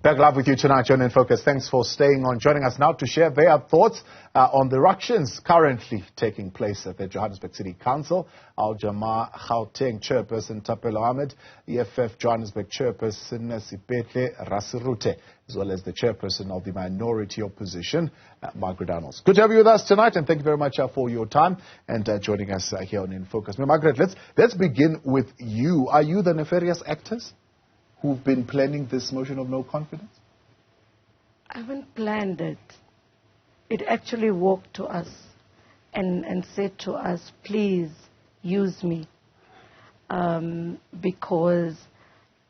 Back live with you tonight, John in Focus. Thanks for staying on. Joining us now to share their thoughts on the ructions currently taking place at the Johannesburg City Council. Our Jama-ah Gauteng Chairperson, Thapelo Amad, EFF Johannesburg Chairperson, Sepetle Raseruthe, as well as the Chairperson of the Minority Opposition, Margaret Arnolds. Good to have you with us tonight, and thank you very much for your time and joining us here on In Focus. Now, Margaret, let's begin with you. Are you the nefarious actors who've been planning this motion of no confidence? I haven't planned it. It actually walked to us and said to us, please use me, because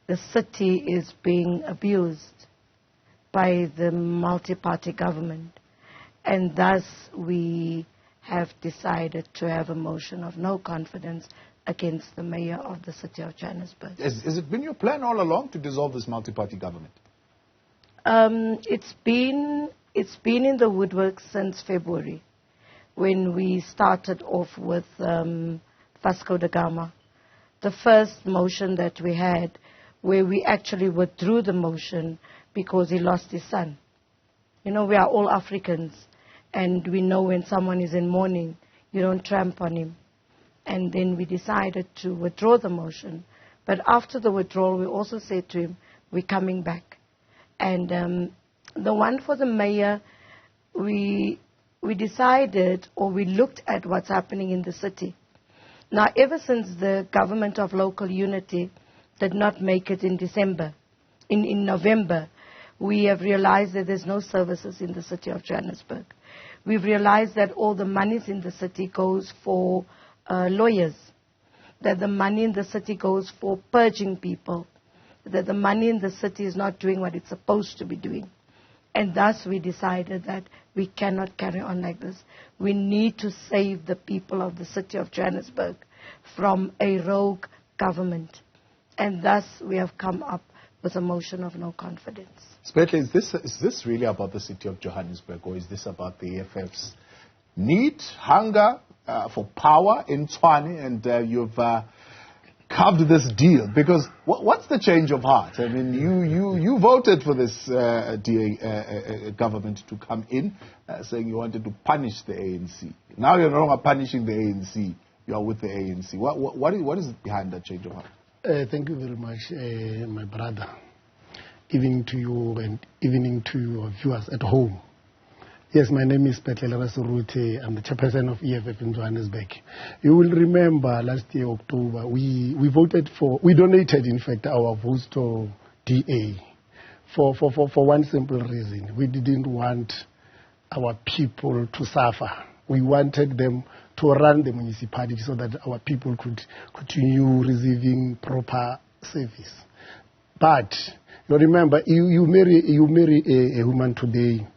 the city is being abused by the multi-party government, and thus we have decided to have a motion of no confidence against the mayor of the city of Johannesburg. Has it been your plan all along to dissolve this multi-party government? It's been in the woodwork since February, when we started off with Vasco da Gama. The first motion that we had, where we actually withdrew the motion because he lost his son. You know, we are all Africans, and we know when someone is in mourning, you don't tramp on him. And then we decided to withdraw the motion. But after the withdrawal, we also said to him, we're coming back. And the one for the mayor, we decided, or we looked at what's happening in the city. Now, ever since the government of local unity did not make it in November, we have realized that there's no services in the city of Johannesburg. We've realized that all the monies in the city goes for lawyers, that the money in the city goes for purging people, that the money in the city is not doing what it's supposed to be doing. And thus we decided that we cannot carry on like this. We need to save the people of the city of Johannesburg from a rogue government. And thus we have come up with a motion of no confidence. Sepetle, is this really about the city of Johannesburg, or is this about the EFF's need, hunger for power in Tshwane, and you've carved this deal? Because what's the change of heart? I mean, you voted for this government to come in, saying you wanted to punish the ANC. Now you're no longer punishing the ANC. You are with the ANC. What is behind that change of heart? Thank you very much, my brother. Evening to you and evening to your viewers at home. Yes, my name is Sepetle Raseruthe. I'm the chairperson of EFF in Johannesburg. You will remember last year, October, we donated, in fact, our votes to DA for one simple reason. We didn't want our people to suffer. We wanted them to run the municipality so that our people could continue receiving proper service. But you remember, you marry a woman today.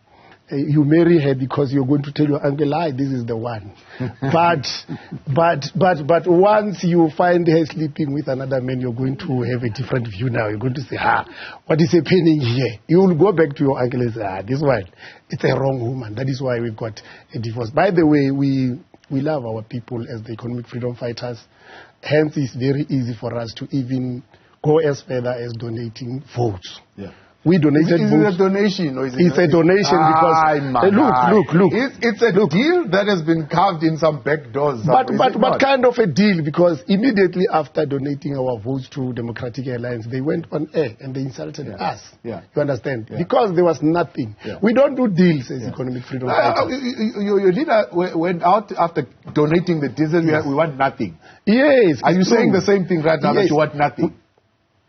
You marry her because you're going to tell your uncle, this is the one. but once you find her sleeping with another man, you're going to have a different view now. You're going to say, what is happening here? You will go back to your uncle and say, this one, it's a wrong woman. That is why we've got a divorce. By the way, we love our people as the economic freedom fighters. Hence, it's very easy for us to even go as further as donating votes. Yeah. We donated votes. Is it a donation? Or is it a donation because, look. It's a deal that has been carved in some back doors. But kind of a deal, because immediately after donating our votes to Democratic Alliance, they went on air and they insulted us. Yeah. You understand? Yeah. Because there was nothing. Yeah. We don't do deals as economic freedom fighters. Your leader went out after donating the diesel. Yes. We want nothing. Yes. Are you saying the same thing right now, that you want nothing?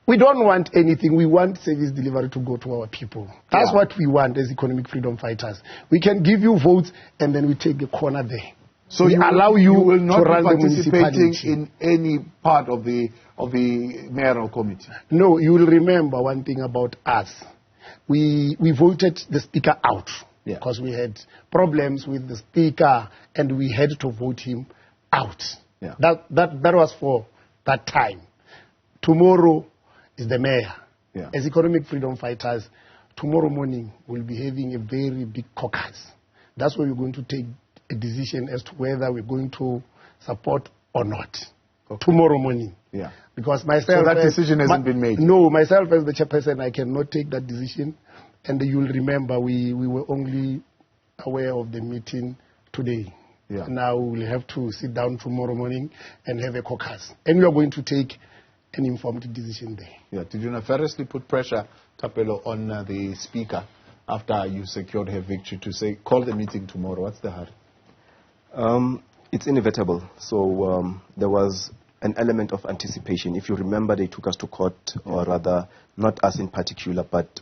We don't want anything. We want service delivery to go to our people. That's what we want as economic freedom fighters. We can give you votes and then we take the corner there. So we allow you will not to run be participating in any part of the mayoral committee? No, you will remember one thing about us. We voted the speaker out because we had problems with the speaker and we had to vote him out. Yeah. That was for that time. Tomorrow is the mayor. Yeah. As economic freedom fighters, tomorrow morning we'll be having a very big caucus. That's where we're going to take a decision as to whether we're going to support or not. Okay. Tomorrow morning. Yeah. Because myself... So that decision hasn't been made? No, myself as the chairperson, I cannot take that decision. And you'll remember we were only aware of the meeting today. Yeah. Now we'll have to sit down tomorrow morning and have a caucus. And we are going to take an informed decision there. Yeah. Did you nefariously put pressure, Thapelo, on the speaker after you secured her victory to say, call the meeting tomorrow? What's the hurry? It's inevitable. So there was an element of anticipation. If you remember, they took us to court, or rather, not us in particular, but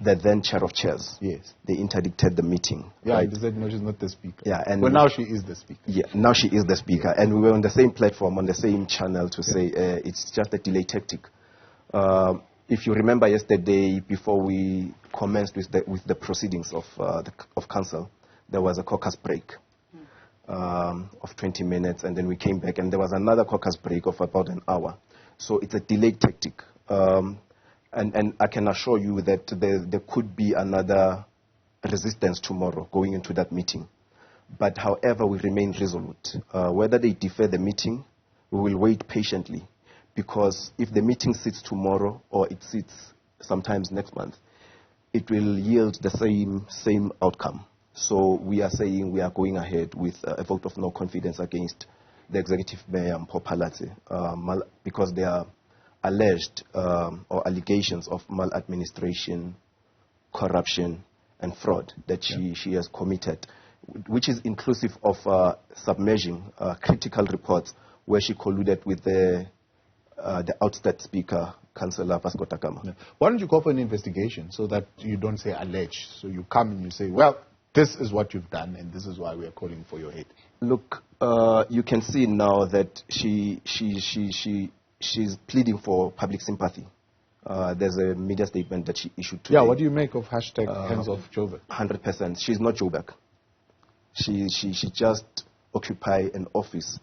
the then chair of chairs. Yes. They interdicted the meeting. Yeah, right? they said, no, she's not the speaker. Yeah, and well, now she is the speaker. Yeah, now she is the speaker. And we were on the same platform, on the same channel to say it's just a delay tactic. If you remember yesterday, before we commenced with the proceedings of council, there was a caucus break of 20 minutes, and then we came back, and there was another caucus break of about an hour. So it's a delay tactic. And I can assure you that there could be another resistance tomorrow going into that meeting. But however, we remain resolute. Whether they defer the meeting, we will wait patiently. Because if the meeting sits tomorrow or it sits sometimes next month, it will yield the same outcome. So we are saying we are going ahead with a vote of no confidence against the executive mayor, Mpho Phalatse, because there are alleged or allegations of maladministration, corruption, and fraud that she has committed, which is inclusive of submerging critical reports where she colluded with the outstate speaker, Councillor Vasco da Gama. Yeah. Why don't you call for an investigation so that you don't say alleged? So you come and you say, well, this is what you've done and this is why we are calling for your head. Look, you can see now that she's pleading for public sympathy. There's a media statement that she issued today. Yeah, what do you make of hashtag hands off Joburg? 100%. She's not Joburg. She just occupy an office,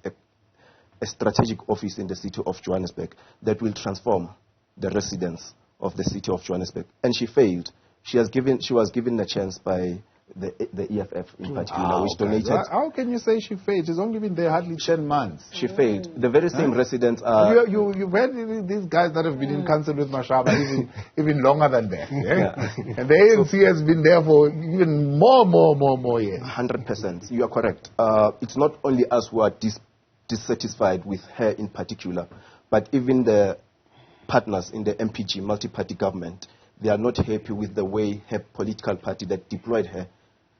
a strategic office in the city of Johannesburg that will transform the residents of the city of Johannesburg. And she failed. She was given a chance by the EFF in particular, which donated. How can you say she failed? She's only been there hardly 10 months. She failed. The very same residents are... You've had these guys that have been in council with Mashaba even longer than that. Yeah? And the ANC has been there for even more years. 100%. You are correct. It's not only us who are dissatisfied with her in particular, but even the partners in the MPG, multi-party government, they are not happy with the way her political party that deployed her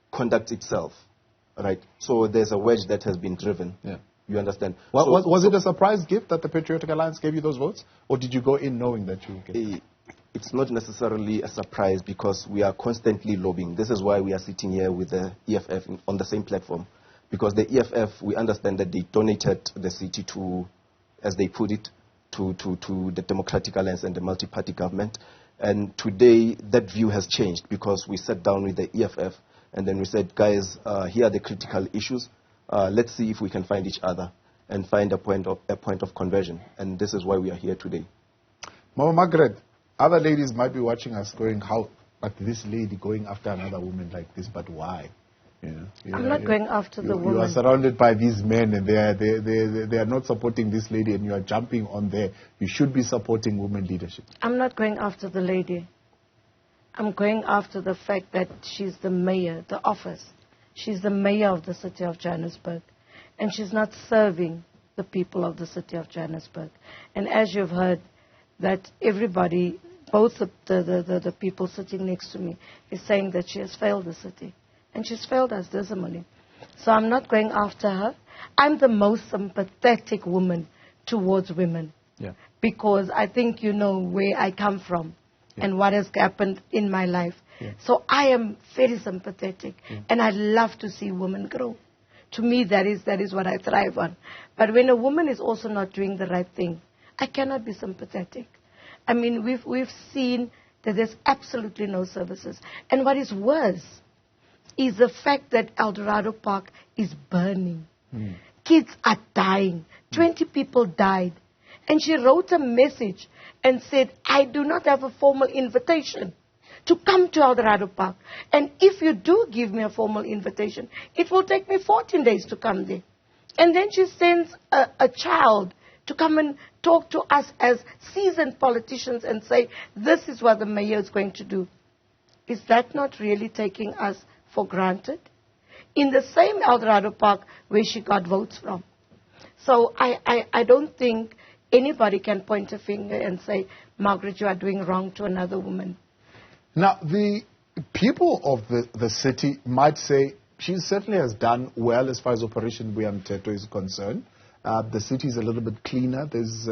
conducts itself, right? So there's a wedge that has been driven. Yeah. You understand? Well, was it a surprise gift that the Patriotic Alliance gave you those votes? Or did you go in knowing that you would get It's not necessarily a surprise because we are constantly lobbying. This is why we are sitting here with the EFF on the same platform. Because the EFF, we understand that they donated the city to, as they put it, to the Democratic Alliance and the multi-party government. And today, that view has changed because we sat down with the EFF and then we said, guys, here are the critical issues. Let's see if we can find each other and find a point of conversion. And this is why we are here today. Mama Margaret, other ladies might be watching us going, how, but this lady going after another woman like this, but why? I'm not going after the woman. You are surrounded by these men and they are not supporting this lady and you are jumping on there. You should be supporting women leadership. I'm not going after the lady. I'm going after the fact that she's the mayor, the office. She's the mayor of the city of Johannesburg. And she's not serving the people of the city of Johannesburg. And as you've heard, that everybody, both the people sitting next to me, is saying that she has failed the city. And she's failed us dismally. So I'm not going after her. I'm the most sympathetic woman towards women. Yeah. Because I think you know where I come from and what has happened in my life. Yeah. So I am very sympathetic. And I love to see women grow. To me, that is what I thrive on. But when a woman is also not doing the right thing, I cannot be sympathetic. I mean, we've seen that there's absolutely no services. And what is worse is the fact that Eldorado Park is burning. Kids are dying. 20 people died. And she wrote a message and said, I do not have a formal invitation to come to Eldorado Park. And if you do give me a formal invitation, it will take me 14 days to come there. And then she sends a child to come and talk to us as seasoned politicians and say, this is what the mayor is going to do. Is that not really taking us for granted? In the same Eldorado Park where she got votes from. So I don't think anybody can point a finger and say, Margaret, you are doing wrong to another woman. Now, the people of the city might say she certainly has done well as far as Operation Buyamteto is concerned. The city is a little bit cleaner. There's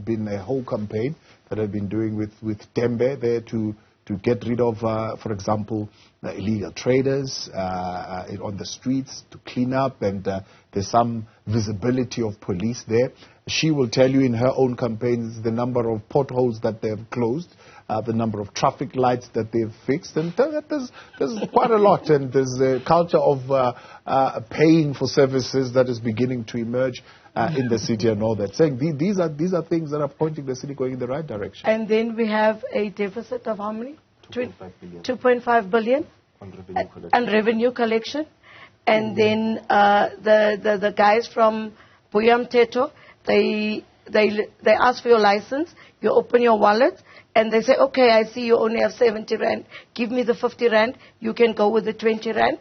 been a whole campaign that I've been doing with Tembe there to get rid of, for example, illegal traders on the streets, to clean up, and there's some visibility of police there. She will tell you in her own campaigns the number of potholes that they've closed, the number of traffic lights that they've fixed, and there's quite a lot, and there's a culture of paying for services that is beginning to emerge in the city and all that, saying these are things that are pointing the city going in the right direction. And then we have a deficit of how many? 2.5 billion. 2.5 billion On revenue collection. and revenue collection. And then the guys from Buyamteto, they ask for your license, you open your wallet, and they say, okay, I see you only have 70 rand, give me the 50 rand, you can go with the 20 rand.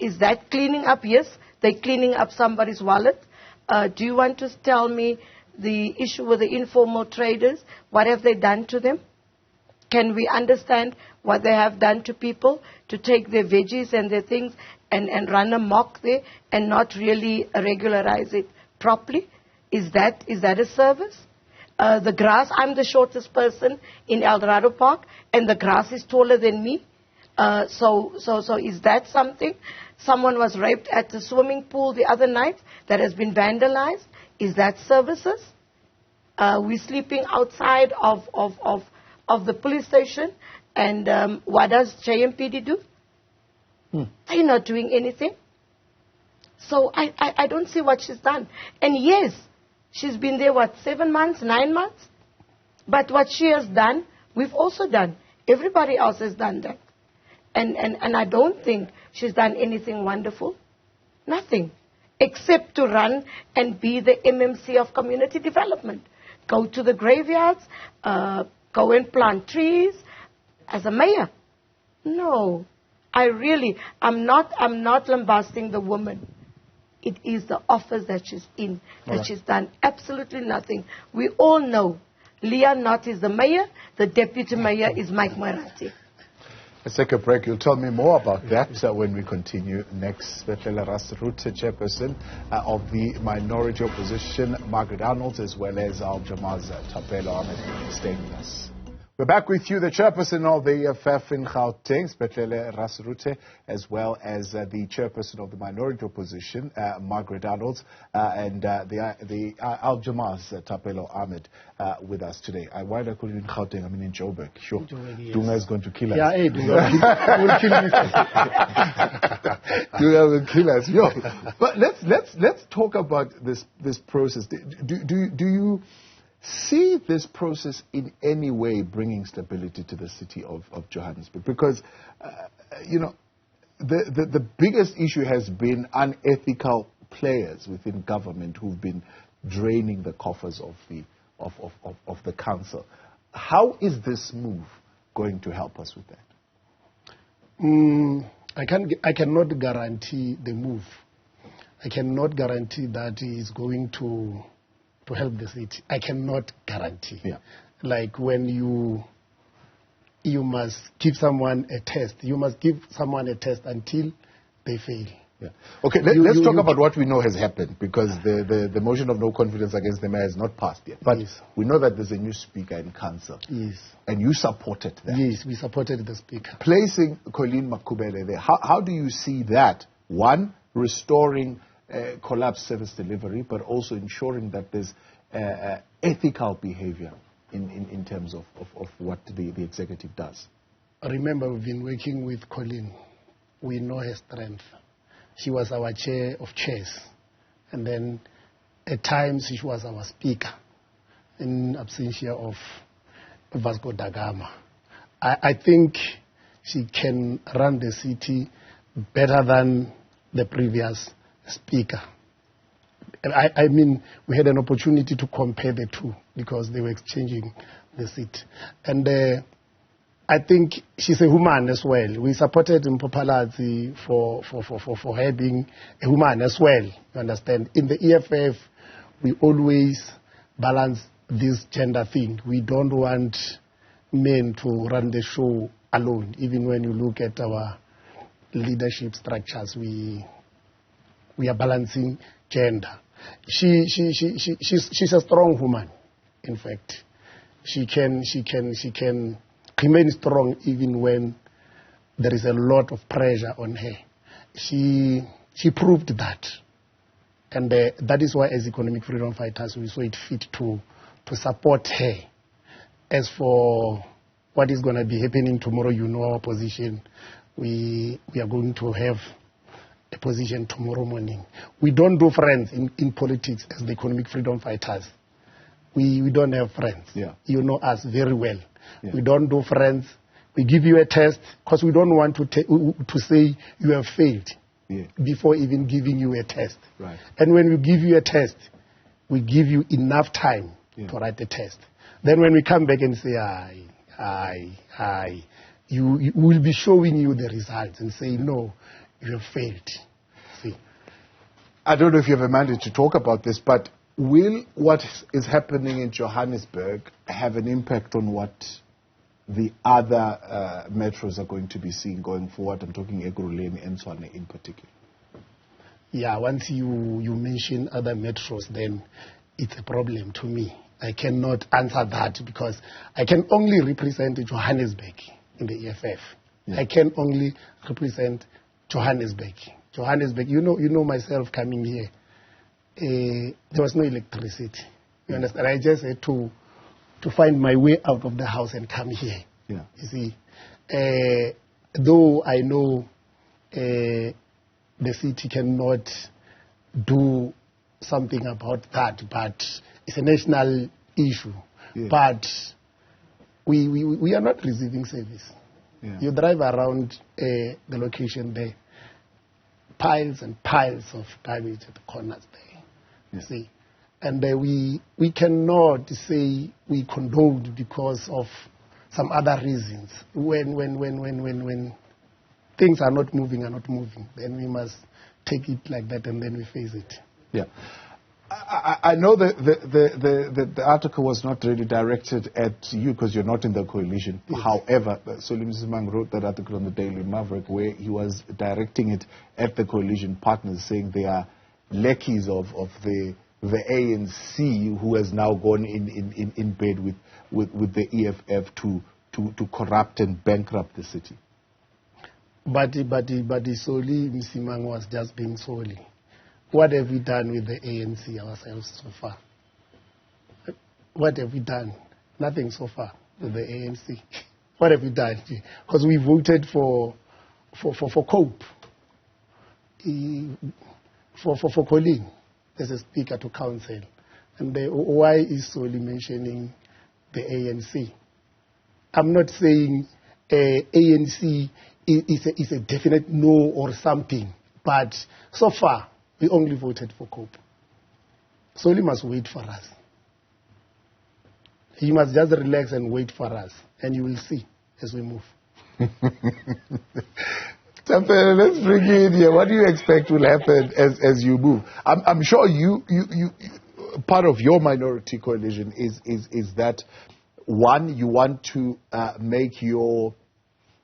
Is that cleaning up? Yes, they're cleaning up somebody's wallet. Do you want to tell me the issue with the informal traders? What have they done to them? Can we understand what they have done to people to take their veggies and their things and run amok there and not really regularize it properly? Is that a service? The grass, I'm the shortest person in Eldorado Park, and the grass is taller than me. So is that something? Someone was raped at the swimming pool the other night that has been vandalized. Is that services? We're sleeping outside of the police station, and what does JMPD do? They're not doing anything. So I don't see what she's done. And yes, she's been there, 7 months, 9 months? But what she has done, we've also done. Everybody else has done that. And I don't think she's done anything wonderful. Nothing. Except to run and be the MMC of community development. Go to the graveyards, go and plant trees as a mayor. No. I'm not lambasting the woman. It is the office that she's in, that she's done absolutely nothing. We all know Leah Knott is the mayor, the deputy mayor is Mike Moerati. Let's take a break. You'll tell me more about that when we continue next. Sepetle Raseruthe, Chairperson of the minority opposition, Margaret Arnolds, as well as our Jama's Thapelo Amad, staying with us. We're back with you, the Chairperson of the EFF in Gauteng, Sepetle Raseruthe, as well as the Chairperson of the minority opposition, Margaret Arnolds, and the Al Jama's Thapelo Amad with us today. Why did I call you in Gauteng? I mean in Joburg. Sure. Yes. Dunga is going to kill us. Yeah, hey, Dunga will kill me. Dunga will kill us. Yo. But let's talk about this process. Do you see this process in any way bringing stability to the city of Johannesburg? Because, the biggest issue has been unethical players within government who've been draining the coffers of the council. How is this move going to help us with that? I cannot guarantee the move. I cannot guarantee that it's going to help the city. I cannot guarantee. Yeah. Like when you must give someone a test. You must give someone a test until they fail. Yeah. Okay, let's talk about what we know has happened, because the motion of no confidence against the mayor has not passed yet. But yes, we know that there's a new speaker in council. Yes. And you supported that. Yes, we supported the speaker. Placing Colleen Makubele there, how do you see that? One, restoring collapsed service delivery, but also ensuring that there's ethical behavior in terms of what the executive does. Remember, we've been working with Colleen. We know her strength. She was our chair of chairs. And then at times she was our speaker in absentia of Vasco da Gama. I think she can run the city better than the previous speaker. I mean, we had an opportunity to compare the two because they were exchanging the seat. And I think she's a woman as well. We supported Mpho Phalatse for her being a woman as well, you understand. In the EFF, we always balance this gender thing. We don't want men to run the show alone. Even when you look at our leadership structures, we are balancing gender. She's a strong woman. In fact, she can remain strong even when there is a lot of pressure on her. She proved that, and that is why, as economic freedom fighters, we saw it fit to support her. As for what is going to be happening tomorrow, you know our position. We are going to have a position tomorrow morning. We don't do friends in politics as the economic freedom fighters. We don't have friends. Yeah. You know us very well. Yeah. We don't do friends. We give you a test because we don't want to say you have failed before even giving you a test. Right. And when we give you a test, we give you enough time to write the test. Then when we come back and say, you will be showing you the results and say, no, you have failed. See? I don't know if you have a mandate to talk about this, but will what is happening in Johannesburg have an impact on what the other metros are going to be seeing going forward? I'm talking Ekurhuleni and Tshwane in particular. Yeah, once you mention other metros, then it's a problem to me. I cannot answer that because I can only represent Johannesburg in the EFF. Yeah. I can only represent Johannesburg. Johannesburg, you know myself coming here. There was no electricity. You understand? I just had to find my way out of the house and come here. Yeah. You see, though I know the city cannot do something about that, but it's a national issue. Yeah. But we are not receiving service. Yeah. You drive around the location there, piles and piles of garbage at the corners there. Yeah. You see, and we cannot say we condoned because of some other reasons. When things are not moving, then we must take it like that and then we face it. Yeah. I know that the article was not really directed at you because you're not in the coalition. Yes. However, Solly Msimang wrote that article on the Daily Maverick where he was directing it at the coalition partners, saying they are lackeys of the ANC who has now gone in bed with the EFF to corrupt and bankrupt the city. But Solly Msimang was just being Solly. What have we done with the ANC ourselves so far? What have we done? Nothing so far with the ANC. What have we done? Because we voted for Cope, for Colleen as a speaker to council. And why is Solly mentioning the ANC? I'm not saying ANC is a definite no or something, but so far, we only voted for Cope. Solly must wait for us. He must just relax and wait for us, and you will see as we move. Thapelo, let's bring you in here. What do you expect will happen as you move? I'm sure you part of your minority coalition is that, one, you want to make your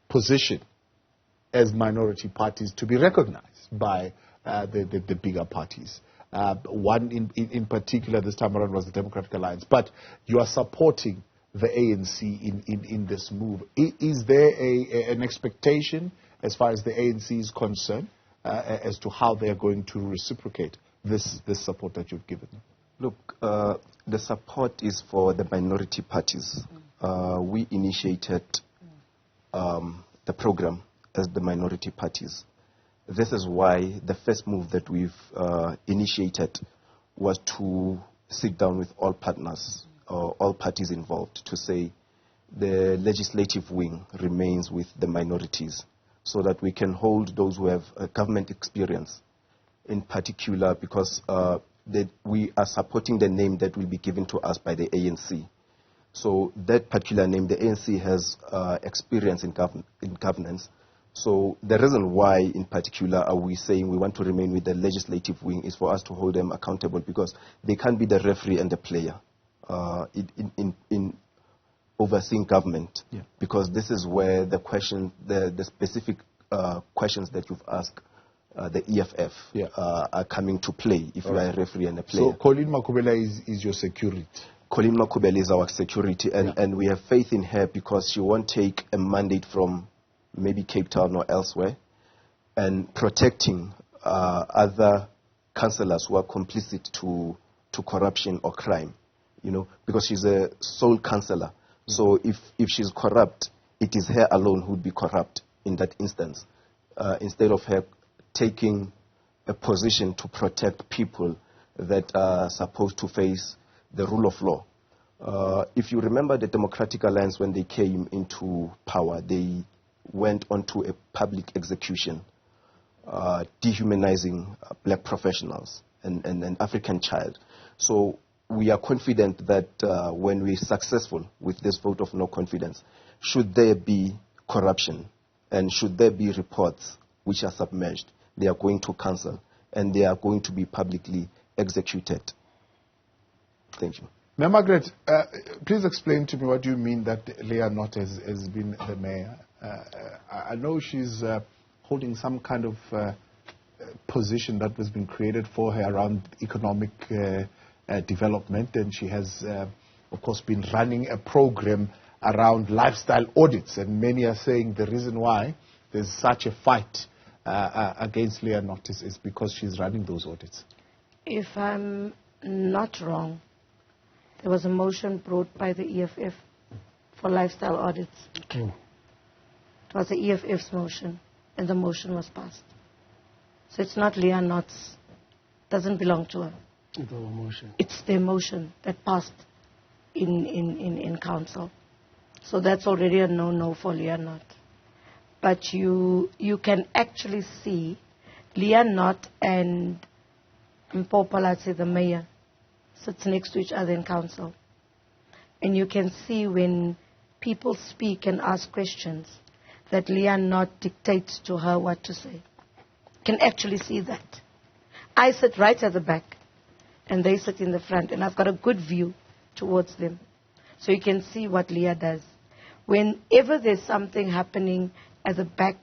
position as minority parties to be recognized by the bigger parties. One in particular this time around was the Democratic Alliance. But you are supporting the ANC in this move. Is there an expectation as far as the ANC is concerned as to how they are going to reciprocate this support that you've given them? Look, the support is for the minority parties. We initiated the program as the minority parties. This is why the first move that we've initiated was to sit down with all partners, all parties involved, to say the legislative wing remains with the minorities so that we can hold those who have government experience, in particular because that we are supporting the name that will be given to us by the ANC. So that particular name, the ANC has experience in governance. So the reason why, in particular, are we saying we want to remain with the legislative wing is for us to hold them accountable, because they can't be the referee and the player in overseeing government. Yeah. Because this is where the question, the specific questions that you've asked, the EFF are coming to play if you are a referee and a player. So Colleen Makubela is your security? Colleen Makubela is our security, and we have faith in her because she won't take a mandate from maybe Cape Town or elsewhere, and protecting other councillors who are complicit to corruption or crime, you know, because she's a sole councillor. So if she's corrupt, it is her alone who would be corrupt in that instance, instead of her taking a position to protect people that are supposed to face the rule of law. If you remember the Democratic Alliance, when they came into power, they went on to a public execution, dehumanizing black professionals and an African child. So we are confident that when we're successful with this vote of no confidence, should there be corruption and should there be reports which are submerged, they are going to cancel and they are going to be publicly executed. Thank you. Now, Margaret, please explain to me what you mean that Leah Knott has been the mayor. I know she's holding some kind of position that has been created for her around economic development, and she has, of course, been running a program around lifestyle audits, and many are saying the reason why there's such a fight against Leah Knott is because she's running those audits. If I'm not wrong, there was a motion brought by the EFF for lifestyle audits. True. It was the EFF's motion, and the motion was passed. So it's not Leah Knott's, doesn't belong to her. It's our motion. It's their motion that passed in council. So that's already a no-no for Leah Knott. But you can actually see Leah Knott and Mpho Phalatse, the mayor, sits next to each other in council. And you can see when people speak and ask questions that Leah Knott dictates to her what to say. You can actually see that. I sit right at the back and they sit in the front, and I've got a good view towards them. So you can see what Leah does. Whenever there's something happening at the back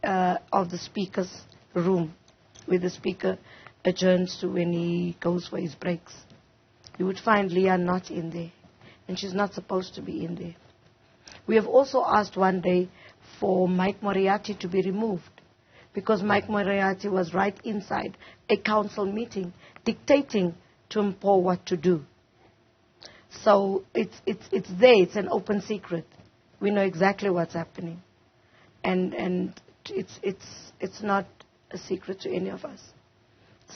of the speaker's room, where the speaker adjourns to when he goes for his breaks, you would find Leah not in there, and she's not supposed to be in there. We have also asked one day for Mike Moriarty to be removed, because Mike Moriarty was right inside a council meeting dictating to Mpho what to do. So it's there, it's an open secret. We know exactly what's happening. And it's not a secret to any of us.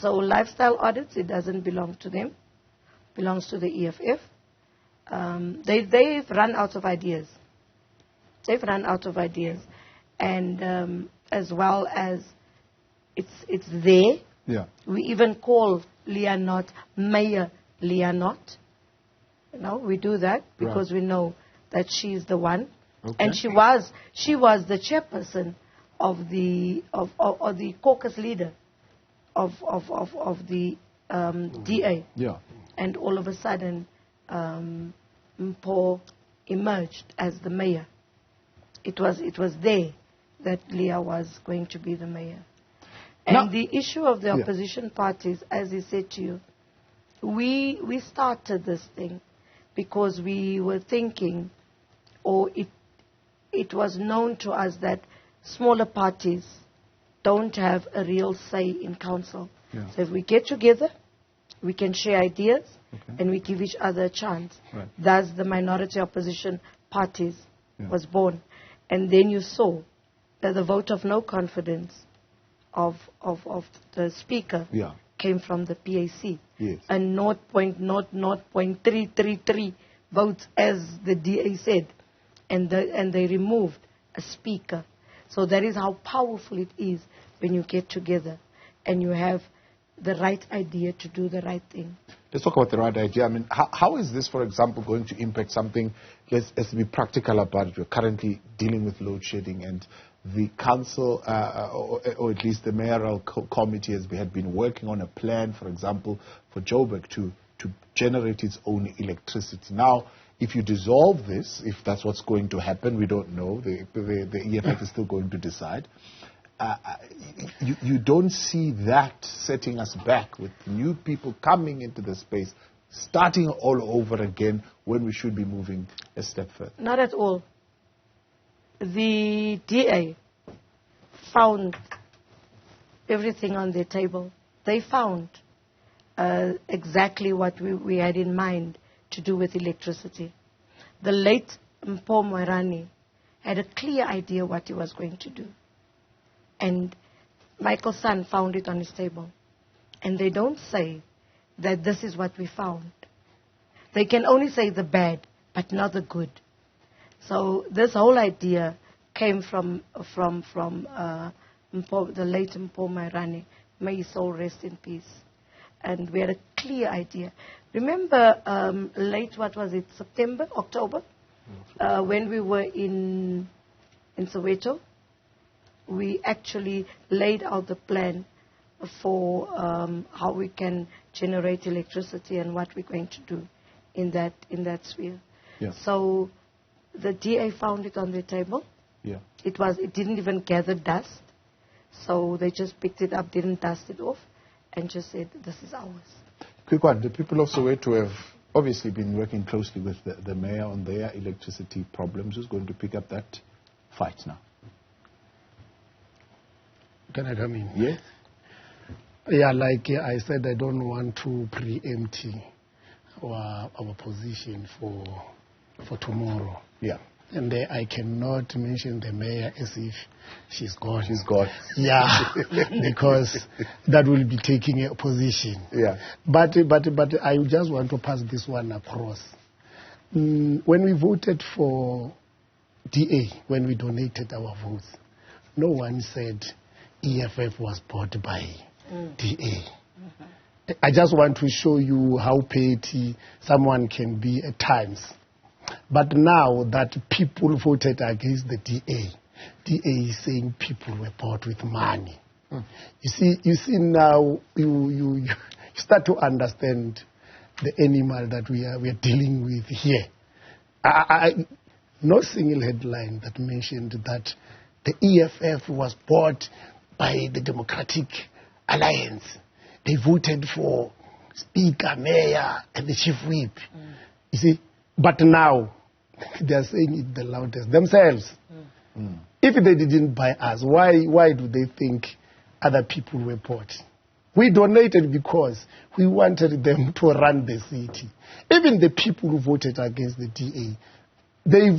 So lifestyle audits, it doesn't belong to them. Belongs to the EFF. They've run out of ideas. They've run out of ideas. And as well as it's there. Yeah. We even call Leah Knott Mayor Leah Knott. You know, we do that because we know that she's the one. Okay. And she was the chairperson of the caucus leader of the DA. Yeah. And all of a sudden, Mpho emerged as the mayor. It was there that Leah was going to be the mayor. And the issue of the opposition parties, as he said to you, we started this thing because we were thinking, or it was known to us that smaller parties don't have a real say in council. Yeah. So if we get together, we can share ideas, and we give each other a chance. Right. Thus, the minority opposition parties was born. And then you saw that the vote of no confidence of the speaker came from the PAC. Yes. And 0.333 votes, as the DA said. And they removed a speaker. So that is how powerful it is when you get together and you have the right idea to do the right thing. Let's talk about the right idea. I mean, how is this, for example, going to impact something? Let's be practical about it. We're currently dealing with load shedding, and the council, or at least the mayoral committee, had been working on a plan, for example, for Joburg to generate its own electricity. Now, if you dissolve this, if that's what's going to happen, we don't know. The EFF is still going to decide. You don't see that setting us back with new people coming into the space, starting all over again when we should be moving a step further? Not at all. The DA found everything on their table. They found exactly what we had in mind to do with electricity. The late Mpho Phalatse had a clear idea what he was going to do. And Michael's son found it on his table. And they don't say that this is what we found. They can only say the bad, but not the good. So this whole idea came from the late Mpho Phalatse. May his soul rest in peace. And we had a clear idea. Remember, October, when we were in Soweto, we actually laid out the plan for how we can generate electricity and what we're going to do in that sphere. Yeah. So the DA found it on the table. Yeah. It didn't even gather dust. So they just picked it up, didn't dust it off, and just said, this is ours. Quick one. The people of Soweto have obviously been working closely with the mayor on their electricity problems. Who's going to pick up that fight now? Can I come in? Yes. Yeah, like I said, I don't want to preempt our position for tomorrow. Yeah. And I cannot mention the mayor as if she's gone. She's gone. Yeah, because that will be taking a position. Yeah. But I just want to pass this one across. When we voted for DA, when we donated our votes, no one said EFF was bought by DA. Mm-hmm. I just want to show you how petty someone can be at times. But now that people voted against the DA is saying people were bought with money. Mm. You see now you start to understand the animal that we are dealing with here. No single headline that mentioned that the EFF was bought by the Democratic Alliance. They voted for Speaker, Mayor, and the Chief Whip. Mm. You see? But now, they are saying it the loudest themselves. Mm. If they didn't buy us, why do they think other people were bought? We donated because we wanted them to run the city. Even the people who voted against the DA, they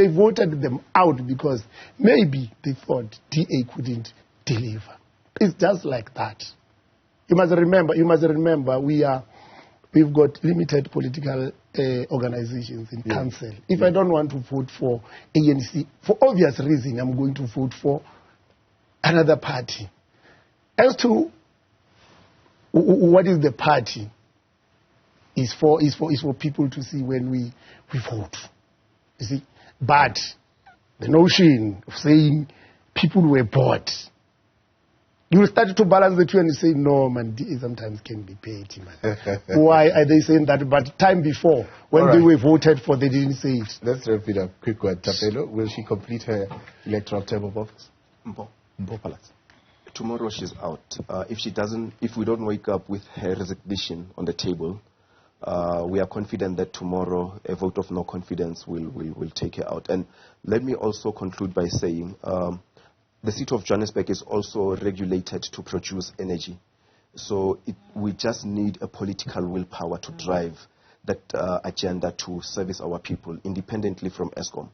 voted them out because maybe they thought DA couldn't deliver. It's just like that. You must remember, we've got limited political organizations in council. If I don't want to vote for ANC, for obvious reason, I'm going to vote for another party. As to what is the party, is for people to see when we vote. You see, but the notion of saying people were bought, you will start to balance the two and you say, no, man, DA sometimes can be paid. Why are they saying that? But time before, when they were voted for, they didn't say it. Let's wrap it up. Quick word. Thapelo, will she complete her electoral term of office? Mpho Phalatse. Tomorrow she's out. If we don't wake up with her resignation on the table, we are confident that tomorrow a vote of no confidence will take her out. And let me also conclude by saying, the city of Johannesburg is also regulated to produce energy. So we just need a political willpower to drive that agenda to service our people independently from ESCOM.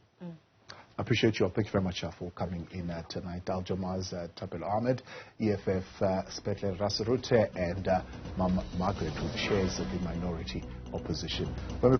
I appreciate you all. Thank you very much for coming in tonight. Jama-ah's Thapelo Amad, EFF Sepetle Raseruthe, and Margaret, who chairs the minority opposition.